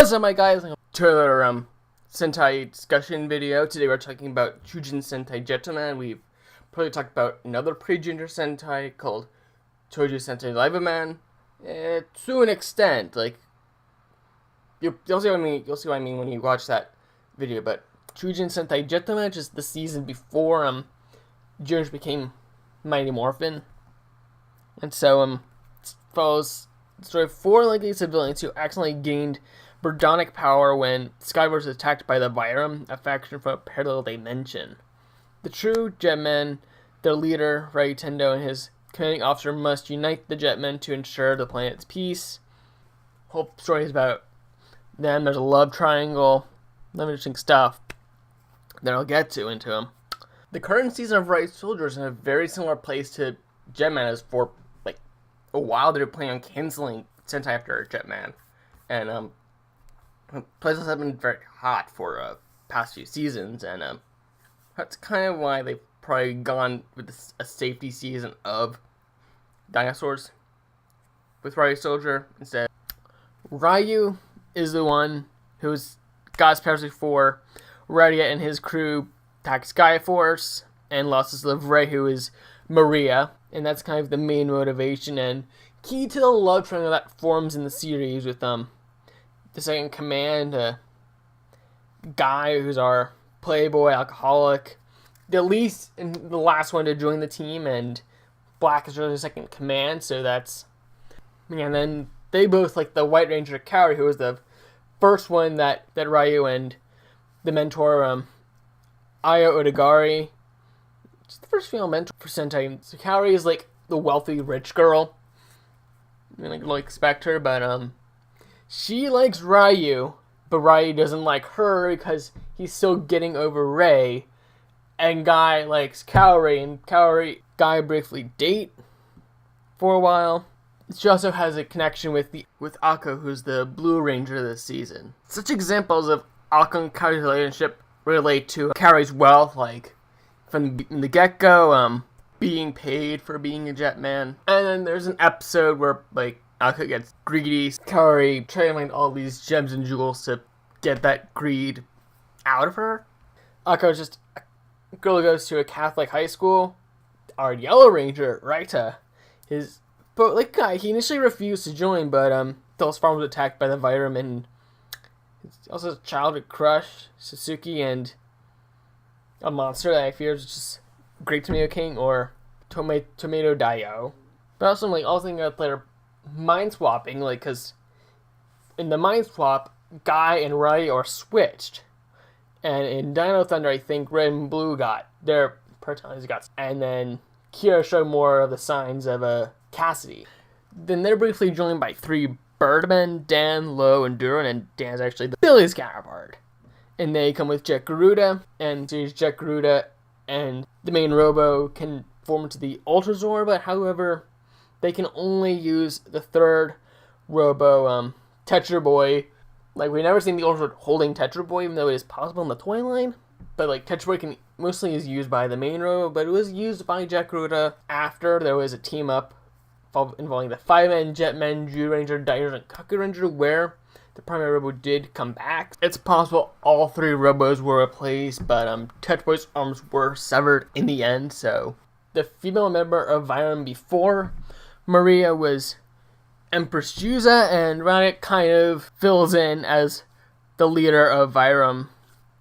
What's up, my guys? To another Sentai discussion video. Today we're talking about Choujin Sentai Jetman. We've probably talked about another pre-gender Sentai called Choujin Sentai Jetman. To an extent, like you'll see what I mean. You'll see what I mean when you watch that video. But Choujin Sentai Jetman, just the season before Jones became Mighty Morphin, and so follows the story of four legacy civilians who accidentally gained Birdonic power when Skyward was attacked by the Vyram, a faction from a parallel dimension. The true Jetmen, their leader, Ryutendo, and his commanding officer must unite the Jetmen to ensure the planet's peace. Whole story is about them. There's a love triangle, some interesting stuff that I'll get to into them. The current season of Right Soldier is in a very similar place to Jetman as for like a while they were planning on canceling Sentai after Jetman, and places have been very hot for past few seasons, and that's kind of why they've probably gone with a safety season of dinosaurs with Ryu Soldier instead. Ryu is the one who's got his powers before Radia and his crew attacked Skyforce and lost his love Ray, who is Maria, and that's kind of the main motivation and key to the love triangle that forms in the series with the second command, Guy, who's our playboy alcoholic, the least and the last one to join the team, and Black is really the second command, so that's, and then they both like the White Ranger Kaori, who was the first one that Ryu and the mentor, Ayo Odagari, she's the first female mentor for Sentai. So Kaori is like the wealthy rich girl, I mean, like expect her, but she likes Ryu, but Ryu doesn't like her because he's still getting over Ray. And Guy likes Kaori, and Guy briefly date for a while. She also has a connection with Akko, who's the Blue Ranger this season. Such examples of Akko and Kaori's relationship relate to Kaori's wealth, like from the get-go, being paid for being a Jetman. And then there's an episode where like Akko gets greedy. Kaori trying to find all these gems and jewels to get that greed out of her. Akko is just a girl who goes to a Catholic high school. Our Yellow Ranger, Raita, he initially refused to join, but until his farm was attacked by the Vyram, and also his childhood crush, Suzuki, and a monster that I fear is just Grape Tomato King or Tomato Dio. But also, like, all things that they're mind swapping, like, because in the mind swap, Guy and Ryu are switched, and in Dino Thunder, I think Red and Blue got their personalities and then Kira showed more of the signs of Cassidy. Then they're briefly joined by three Birdmen, Dan, Lo, and Duran, and Dan's actually the Billy's counterpart. And they come with Jet Garuda, and Jet Garuda and the main Robo can form into the Ultrazord, but however, they can only use the third Robo, Tetra Boy. Like, we've never seen the Ultrazord holding Tetra Boy, even though it is possible in the toy line. But, like, Tetra Boy mostly is used by the main Robo, but it was used by Jet Garuda after there was a team-up involving the 5-man Jetmen, Jew Ranger, Diners, and Kaku Ranger, where the primary Robo did come back. It's possible all three Robos were replaced, but Tetra Boy's arms were severed in the end, so the female member of Vyram before Maria was Empress Juza, and Raditz kind of fills in as the leader of Vyram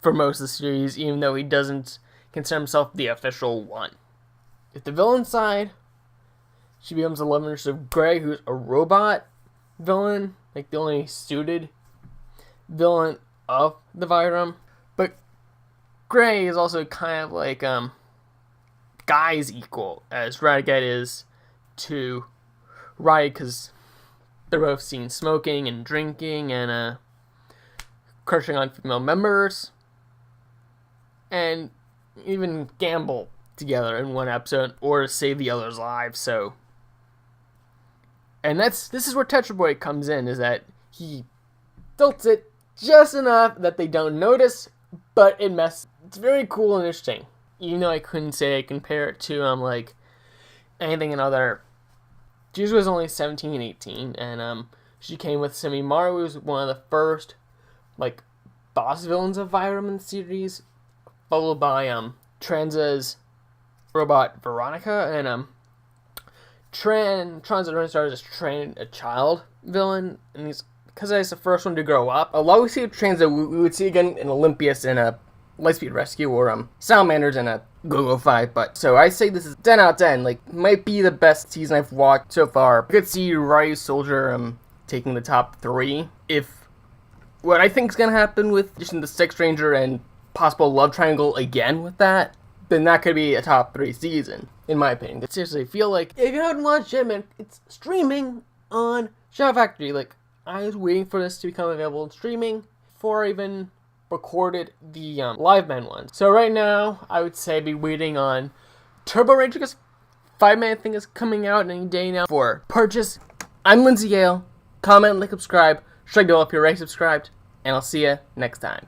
for most of the series, even though he doesn't consider himself the official one. At the villain side, she becomes the love interest of Gray, who's a robot villain, like the only suited villain of the Vyram. But Gray is also kind of like Guy's equal, as Raditz is to Ryu, because they're both seen smoking and drinking and crushing on female members, and even gamble together in one episode or save the other's lives. So, and this is where Tetra Boy comes in, is that he tilts it just enough that they don't notice, but it's very cool and interesting. Even though I couldn't say I compare it to like anything in other. Juzu was only 17 and 18, and she came with Semimaru, who was one of the first like boss villains of Vyram in the series, followed by Tranza's robot Veronica, and Tranza started as a child villain, and he's because it's the first one to grow up. A lot we see of Tranza, we would see again in Olympius in a Lightspeed Rescue, or Salamanders in a Go-Go fight. But so I say this is 10 out of 10. Like, might be the best season I've watched so far. I could see Ryu Soldier taking the top 3 if what I think is gonna happen with just the Sixth Ranger and possible love triangle again with that, then that could be a top 3 season, in my opinion. I seriously feel like if you haven't watched Jetman, it's streaming on Shout Factory. Like, I was waiting for this to become available in streaming before I even recorded the Live Man one. So right now, I would say be waiting on Turbo Ranger, because 5-man thing is coming out any day now for purchase. I'm Lindsay Yale. Comment, like, subscribe. Strike the bell if you're already subscribed, and I'll see you next time.